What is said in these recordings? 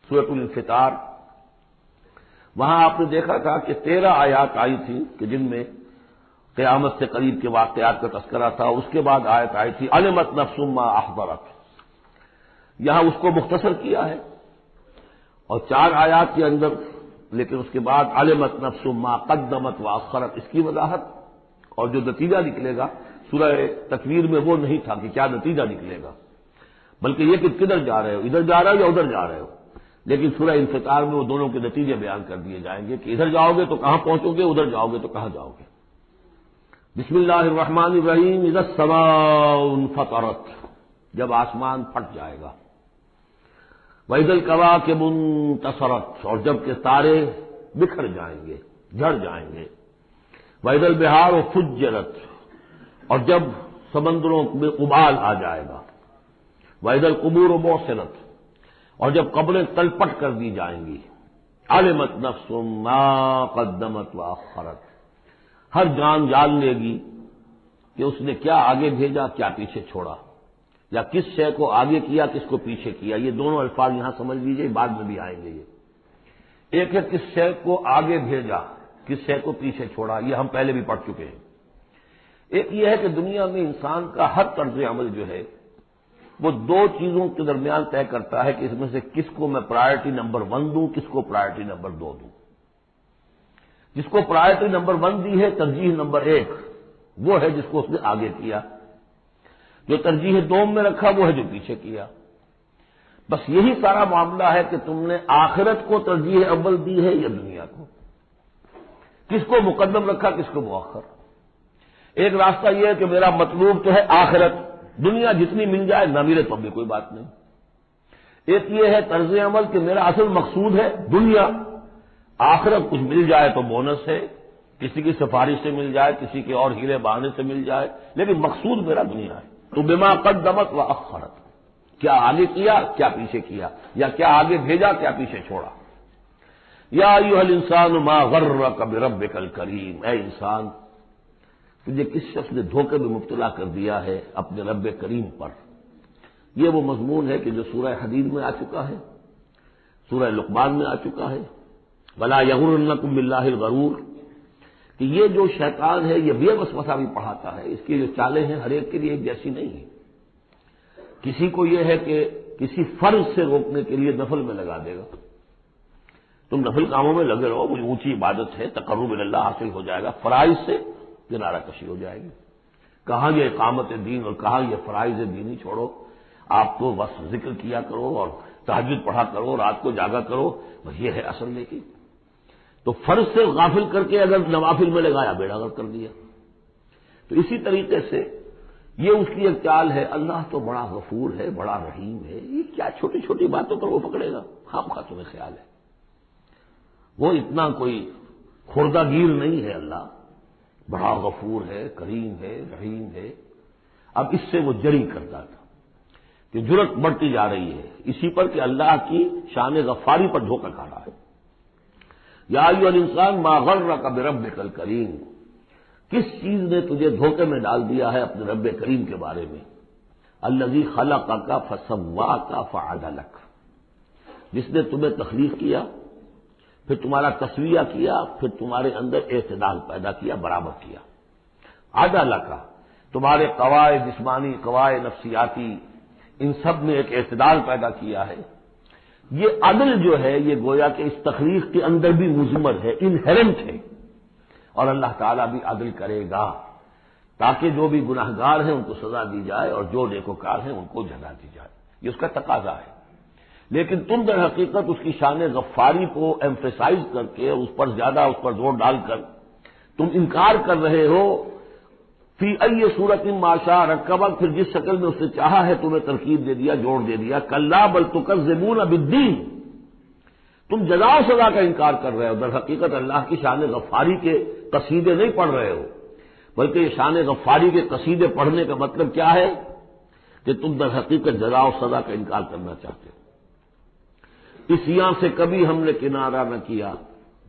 سورۃ الانفطار، وہاں آپ نے دیکھا تھا کہ 13 آیات آئی تھی کہ جن میں قیامت سے قریب کے واقعات کا تذکرہ تھا. اس کے بعد آیت آئی تھی علمت نفس ما احضرت. یہاں اس کو مختصر کیا ہے اور 4 آیات کے اندر، لیکن اس کے بعد علمت نفس ما قدمت واخرت اس کی وضاحت، اور جو نتیجہ نکلے گا سورہ تکویر میں وہ نہیں تھا کہ کیا نتیجہ نکلے گا، بلکہ یہ کہ کدھر جا رہے ہو، ادھر جا رہے ہو یا ادھر جا رہے ہو. لیکن سورہ انفطار میں وہ دونوں کے نتیجے بیان کر دیے جائیں گے کہ ادھر جاؤ گے تو کہاں پہنچو گے، ادھر جاؤ گے تو کہاں جاؤ گے. بسم اللہ الرحمن الرحیم. اذا السماء انفطرت، جب آسمان پھٹ جائے گا. وَإِذَا الْكَوَاكِبُ انتَثَرَتْ، اور جب کہ تارے بکھر جائیں گے، جھڑ جائیں گے. وَإِذَا الْبِحَارُ فُجِّرَتْ، اور جب سمندروں میں ابال آ جائے گا. وَإِذَا الْقُبُورُ بُعْثِرَتْ، اور جب قبریں تلپٹ کر دی جائیں گی. عَلِمَتْ نَفْسٌ مَا قَدَّمَتْ وَأَخَّرَتْ، ہر جان جان لے گی کہ اس نے کیا آگے بھیجا کیا پیچھے چھوڑا، یا کس شے کو آگے کیا کس کو پیچھے کیا. یہ دونوں الفاظ یہاں سمجھ لیجیے، بعد میں بھی آئیں گے. یہ ایک ہے کس شے کو آگے بھیجا کس شے کو پیچھے چھوڑا، یہ ہم پہلے بھی پڑھ چکے ہیں. ایک یہ ہے کہ دنیا میں انسان کا ہر طرز عمل جو ہے وہ 2 چیزوں کے درمیان طے کرتا ہے کہ اس میں سے کس کو میں پرائرٹی نمبر 1 دوں، کس کو پرائرٹی نمبر 2 دوں. جس کو پرائرٹی نمبر 1 دی ہے، ترجیح نمبر 1، وہ ہے جس کو اس نے آگے کیا. جو ترجیح 2 میں رکھا وہ ہے جو پیچھے کیا. بس یہی سارا معاملہ ہے کہ تم نے آخرت کو ترجیح اول دی ہے یا دنیا کو، کس کو مقدم رکھا کس کو مؤخر. ایک راستہ یہ ہے کہ میرا مطلوب تو ہے آخرت، دنیا جتنی مل جائے نہ ملے تو بھی کوئی بات نہیں. ایک یہ ہے طرز عمل کہ میرا اصل مقصود ہے دنیا، آخرت کچھ مل جائے تو بونس ہے، کسی کی سفارش سے مل جائے کسی کے اور ہیلے بہانے سے مل جائے، لیکن مقصود میرا دنیا ہے. تو بما قدمت واخرت، کیا آگے کیا کیا پیچھے کیا، یا کیا آگے بھیجا کیا پیچھے چھوڑا. یا ایھا الانسان ما غرک بربک الکریم، اے انسان تجھے کس شخص نے دھوکے میں مبتلا کر دیا ہے اپنے رب کریم پر. یہ وہ مضمون ہے کہ جو سورہ حدید میں آ چکا ہے، سورہ لقمان میں آ چکا ہے. ولا یغرنکم باللہ الغرور، کہ یہ جو شیطان ہے یہ بے وسوسہ بھی پڑھاتا ہے، اس کی جو چالیں ہیں ہر ایک کے لیے ایک جیسی نہیں ہیں. کسی کو یہ ہے کہ کسی فرض سے روکنے کے لیے نفل میں لگا دے گا، تم نفل کاموں میں لگے رہو، مجھے اونچی عبادت ہے، تقرب اللہ حاصل ہو جائے گا. فرائض سے کنارہ کشی ہو جائے گی. کہاں یہ اقامت دین اور کہاں یہ فرائض دینی چھوڑو، آپ تو بس ذکر کیا کرو اور تہجد پڑھا کرو، رات کو جاگا کرو، بس یہ ہے اصل. لیکن تو فرض سے غافل کر کے اگر نوافل میں لگایا بیڑا غرق کر دیا. تو اسی طریقے سے یہ اس کی ایک چال ہے. اللہ تو بڑا غفور ہے، بڑا رحیم ہے، یہ کیا چھوٹی چھوٹی باتوں پر وہ پکڑے گا، خواہ تمہیں خیال ہے وہ اتنا کوئی خوردہ گیر نہیں ہے. اللہ بڑا غفور ہے، کریم ہے، رحیم ہے. اب اس سے وہ جری کرتا تھا کہ جرت بڑھتی جا رہی ہے اسی پر کہ اللہ کی شان غفاری پر دھوکہ کھا رہا ہے. یا ایھا الانسان ما غرک بربک الکریم، کس چیز نے تجھے دھوکے میں ڈال دیا ہے اپنے رب کریم کے بارے میں. الذی خلقک فسواک فعدلک، جس نے تمہیں تخلیق کیا پھر تمہارا تسویہ کیا، پھر تمہارے اندر اعتدال پیدا کیا، برابر کیا. عدلک، تمہارے قواعد جسمانی قواعد نفسیاتی ان سب میں ایک اعتدال پیدا کیا ہے. یہ عدل جو ہے یہ گویا کہ اس تخلیق کے اندر بھی مضمر ہے، انہیرنٹ ہے. اور اللہ تعالیٰ بھی عدل کرے گا تاکہ جو بھی گناہگار ہیں ان کو سزا دی جائے اور جو نیکوکار ہیں ان کو جزا دی جائے. یہ اس کا تقاضا ہے. لیکن تم در حقیقت اس کی شان غفاری کو ایمفیسائز کر کے اس پر زیادہ اس پر زور ڈال کر تم انکار کر رہے ہو. فی ای صورت ما شاء رکبک، پھر جس شکل میں اس نے چاہا ہے تمہیں ترکیب دے دیا، جوڑ دے دیا. کلا بل تکذبون بالدین، تم جزا و سزا کا انکار کر رہے ہو. در حقیقت اللہ کی شان غفاری کے قصیدے نہیں پڑھ رہے ہو، بلکہ یہ شان غفاری کے قصیدے پڑھنے کا مطلب کیا ہے کہ تم در حقیقت جزا و سزا کا انکار کرنا چاہتے ہو. عصیاں سے کبھی ہم نے کنارہ نہ کیا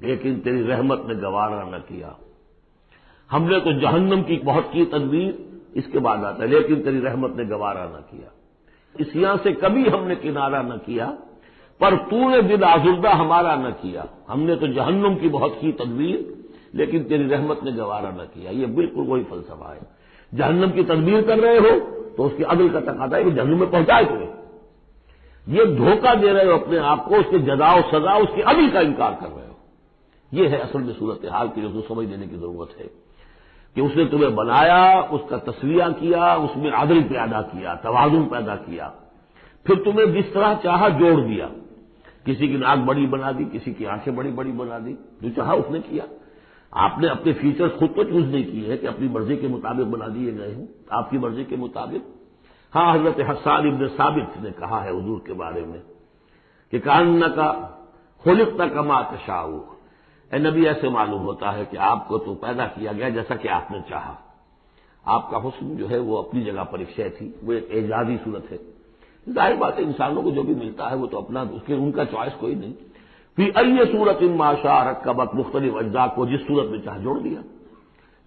لیکن تیری رحمت نے گوارا نہ کیا. ہم نے تو جہنم کی بہت کی تدبیر، اس کے بعد آتا ہے لیکن تیری رحمت نے گوارا نہ کیا. عصیاں سے کبھی ہم نے کنارہ نہ کیا پر تو نے دل آزردہ ہمارا نہ کیا، ہم نے تو جہنم کی بہت کی تدبیر لیکن تیری رحمت نے گوارا نہ کیا۔ یہ بالکل وہی فلسفہ ہے، جہنم کی تدبیر کر رہے ہو تو اس کی عدل کا تقاضا ہے کہ جہنم میں پہنچائے تمہیں، یہ دھوکہ دے رہے ہو اپنے آپ کو، اس کے جزا و سزا اس کی عدل کا انکار کر رہے ہو۔ یہ ہے اصل میں صورتحال کی جو سمجھ دینے کی ضرورت ہے کہ اس نے تمہیں بنایا، اس کا تسویہ کیا، اس میں عدل پیدا کیا، توازن پیدا کیا، پھر تمہیں جس طرح چاہا جوڑ دیا، کسی کی ناک بڑی بنا دی، کسی کی آنکھیں بڑی بڑی بنا دی، جو چاہا اس نے کیا۔ آپ نے اپنے فیچرز خود تو چوز نہیں کیے ہیں کہ اپنی مرضی کے مطابق بنا دیے گئے ہیں، آپ کی مرضی کے مطابق۔ ہاں، حضرت حسان ابن ثابت نے کہا ہے حضور کے بارے میں کہ کأنک خلقت کما تشاء، اے نبی ایسے معلوم ہوتا ہے کہ آپ کو تو پیدا کیا گیا جیسا کہ آپ نے چاہا۔ آپ کا حسن جو ہے وہ اپنی جگہ پر ایک شے تھی، وہ ایک اعجازی صورت ہے۔ ظاہر بات ہے انسانوں کو جو بھی ملتا ہے وہ تو اپنا ان کا چوائس کوئی نہیں۔ فی ای صورت ما شاء رکبک، مختلف اجزاء کو جس صورت میں چاہ جوڑ دیا۔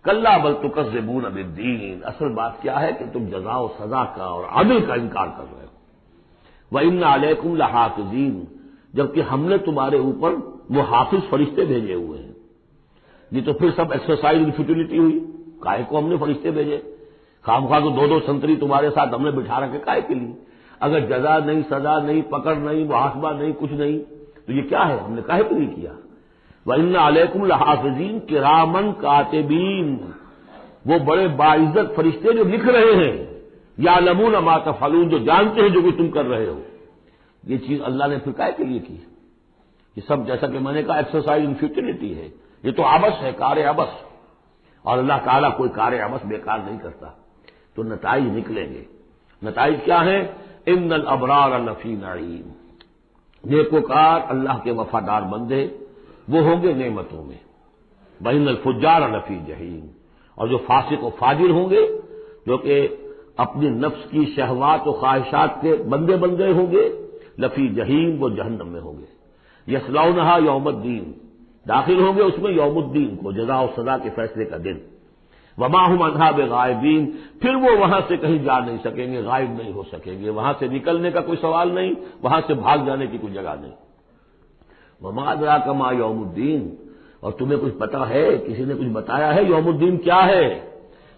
کلا بل تکذبون بالدین، اصل بات کیا ہے کہ تم جزا و سزا کا اور عدل کا انکار کر رہے ہو۔ وَإِنَّ عَلَيْكُمْ لَحَافِظِينَ، جبکہ ہم نے تمہارے اوپر وہ حافظ فرشتے بھیجے ہوئے ہیں۔ یہ تو پھر سب ایکسرسائز کی فیوٹیلٹی ہوئی، کائے کو ہم نے فرشتے بھیجے، خامخواہ کو دو دو سنتری تمہارے ساتھ ہم نے بٹھا رکھے کائے کے لیے؟ اگر جزا نہیں، سزا نہیں، پکڑ نہیں، محاسبہ نہیں، کچھ نہیں تو یہ کیا ہے؟ ہم نے کاہے کے لیے کیا؟ وَإِنَّ عَلَيْكُمْ لَحَافِظِينَ كِرَامًا كَاتِبِينَ، وہ بڑے باعزت فرشتے جو لکھ رہے ہیں، يَعْلَمُونَ مَا تَفْعَلُونَ، جو جانتے ہیں جو کچھ تم کر رہے ہو۔ یہ چیز اللہ نے پھر کاہے کے لیے کی؟ یہ سب جیسا کہ میں نے کہا ایکسرسائز ان فیوٹیلٹی ہے، یہ تو عبث ہے، کار عبث، اور اللہ تعالیٰ کوئی کار عبث بیکار نہیں کرتا۔ تو نتائج نکلیں گے۔ نتائج کیا ہیں؟ ان الابرار لفی نعیم، نیکوکار اللہ کے وفادار بندے وہ ہوں گے نعمتوں میں، وان الفجار لفی جہیم، اور جو فاسق و فاجر ہوں گے، جو کہ اپنی نفس کی شہوات و خواہشات کے بندے بندے ہوں گے، لفی جہیم، وہ جہنم میں ہوں گے۔ یصلونھا یوم الدین، داخل ہوں گے اس میں یوم الدین کو، جزا و سزا کے فیصلے کا دن۔ وما هم عنھا بغائبین، پھر وہ وہاں سے کہیں جا نہیں سکیں گے، غائب نہیں ہو سکیں گے، وہاں سے نکلنے کا کوئی سوال نہیں، وہاں سے بھاگ جانے کی کوئی جگہ نہیں۔ وما ادراک ما یوم الدین، اور تمہیں کچھ پتا ہے، کسی نے کچھ بتایا ہے یوم الدین کیا ہے؟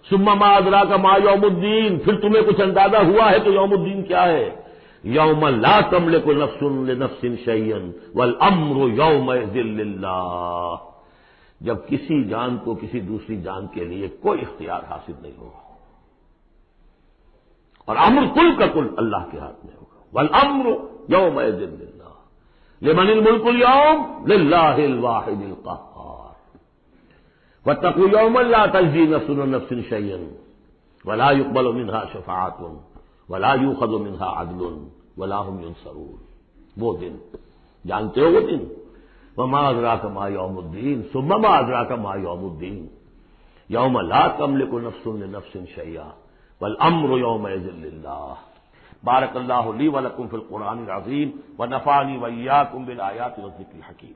ثم ما ادراک ما یوم الدین، پھر تمہیں کچھ اندازہ ہوا ہے کہ یوم الدین کیا ہے؟ یوم لا تملک نفس لنفس شیئا والامر یومئذ للہ، جب کسی جان کو کسی دوسری جان کے لیے کوئی اختیار حاصل نہیں ہوگا، اور امر کل کا کل اللہ کے ہاتھ میں ہوگا۔ والامر یومئذ للہ، لمن الملک اليوم للہ الواحد القہار۔ واتقوا یوما لا تجزی نفس عن نفس شیئا ولا يقبل منها شفاعۃ ولا یؤخذ منها عدل ولا هم ينصرون، وہ دن جانتے ہو وہ دن؟ وما ادراک ما یوم الدین ثم ما ادراک ما یوم الدین یوم لا تملک نفس لنفس شیئا والامر یومئذ للہ۔ بارک اللہ لی ولکم فی القرآن العظیم ونفعنی وإیاکم بالآیات والذکر الحکیم۔